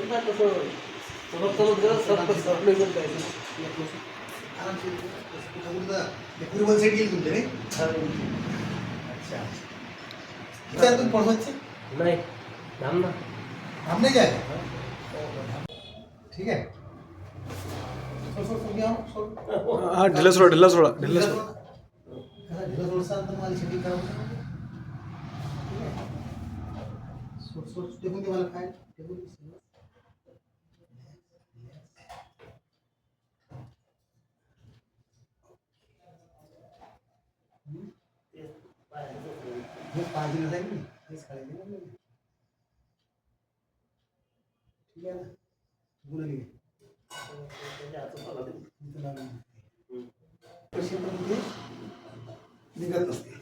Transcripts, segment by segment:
ना तसं सप्लिमेंट आहे आरामशीर पूर्व साईड गेली तुमच्या रे. अच्छा किती आहे तुम्ही पडसाचे? नाही थांब ना. थांबणे काय ठीक आहे. सोड सोड सोड घ्या सोड. हा ढिला सोडा ढिला सोडा ढिला सोडा. ढिला सोडसान तर मला शेटिंग करावं. सोड सोड टेकून दे मला काय टेकून दे. हे पाहिजे जाईल मी हेच खायचं ना. ठीक आहे ना गुन्हा घे कशी पण ते निघत नसते.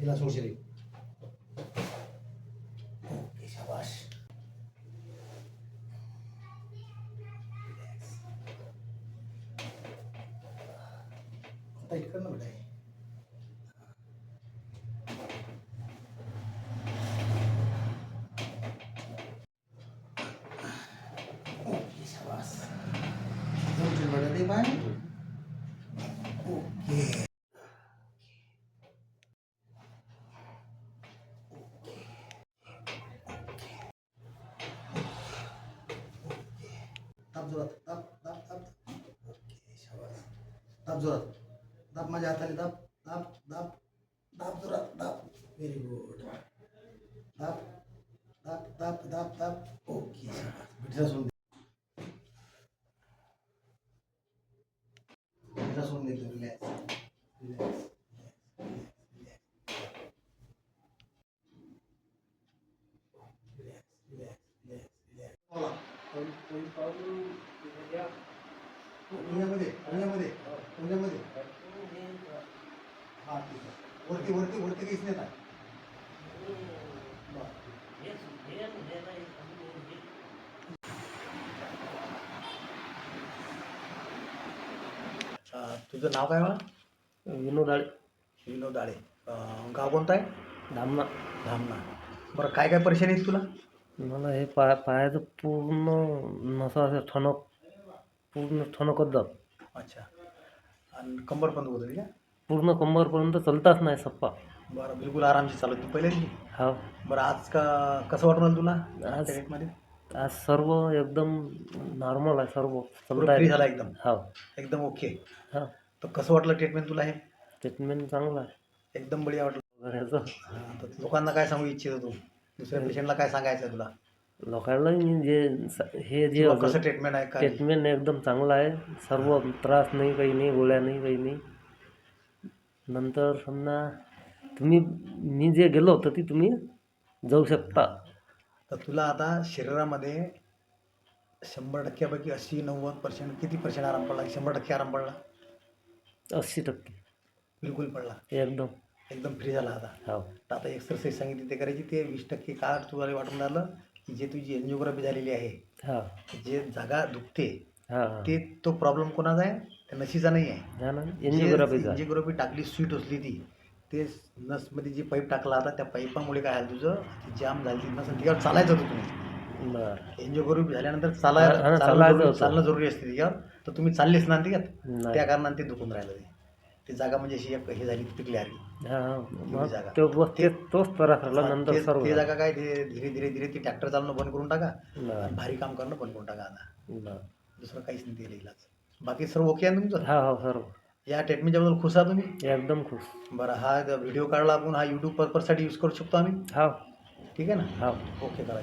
तिला सोड शरीर. ओके शाबाश. आता इकडनं बेटा आहे. ओके शाबाश. दोन तीन बेटा दे पाय. ओके ताप जोरात ताप ताप ताप. ओके शाबास. ताप जोरात ताप माझ्या हाताने ताप ताप ताप ताप जोरात ताप. Very good. ताप ताप ताप ताप ताप. ओके शाबास. बिठा सोडून दे. बिठा सोडून दे. Relax relax. पुण्यामध्ये पुण्यामध्ये पुण्यामध्ये हा ठीक आहे. वरती वरती वरती काहीच नाही. तुझं नाव काय मला? विनोद आळे. विनोद आळे. गाव कोणतं आहे? धामणा. धामणा. बरं काय काय परेशानी आहेत तुला? मला हे पायाचं पूर्ण नसा असं ठणक पूर्ण ठणकत जात. अच्छा. आणि कंबर पण होतं का? पूर्ण कंबरपर्यंत चलताच नाही सप्पा. बरं बिलकुल आरामशी चालत तू पहिले. हा बरं आज का कसं वाटून राहिलं तुला आज मध्ये? आज सर्व एकदम नॉर्मल आहे. सर्व फ्री चलता झाला एकदम. हा एकदम ओके. हा तर कसं वाटलं ट्रीटमेंट तुला? हे ट्रीटमेंट चांगलं आहे एकदम बढिया वाटलं. ह्याचं. हां तर लोकांना काय सांगू इच्छितो तू? दुसऱ्या पेशंटला काय सांगायचं आहे तुला? लोकांना जे हे जे किंवा कसं ट्रीटमेंट आहे काय? ट्रीटमेंट एकदम चांगलं आहे. सर्व त्रास नाही, काही नाही, गोळ्या नाही, काही नाही. नंतर समजा तुम्ही मी जे गेलो तर ती तुम्ही जाऊ शकता. तर तुला आता शरीरामध्ये 100%पैकी 80-90% किती पर्सेंट आराम पडला? 100% आराम पडला? 80% बिलकुल पडला. एकदम एकदम फ्री झाला आता. हो. तर आता एक्सरसाइज सांगितली ते करायची. ते 20% का तुला वाटून राहिलं की जे तुझी एन्जिओग्राफी झालेली आहे, हा जे जागा दुखते हा ते तो प्रॉब्लेम कोणाचा आहे? त्या नशीचा नाही आहे. हा ना. एन्जिओग्राफीचा एन्जिओग्राफी टाकली स्वीट असली ती ते नसमध्ये जी पाईप टाकला होता त्या पाईपामुळे काय झालं तुझं ती जाम झाली. नस तिच्यावर चालायचं होतं तुम्ही. बरं. एन्जिओग्राफी झाल्यानंतर चालायचं चालणं जरुरी असते त्याच्यावर. तर तुम्ही चाललेच ना त्यात. नाही. त्या कारणाने ते दुखून राहिलं. ते जागा म्हणजे अशी एक हे झाली पिकली आली. हा मग जागा. तोच त्रास राहिला. नंतर सर्व ते जागा काय ते धीरे धीरे धीरे ती ट्रॅक्टर चालणं बंद करून टाका. बरं. भारी काम करणं बंद करून टाका आता. बरं. दुसरं काहीच नाही ते इलाज. बाकी सर्व ओके आहे तुमचं? हा हो सर्व या ट्रीटमेंटच्याबद्दल खुश आहात तुम्ही? एकदम खुश. बरं हा व्हिडिओ काढला आपण हा यूट्यूब पर्पजसाठी यूज करू शकतो आम्ही? हा ठीक आहे ना? हा ओके करा.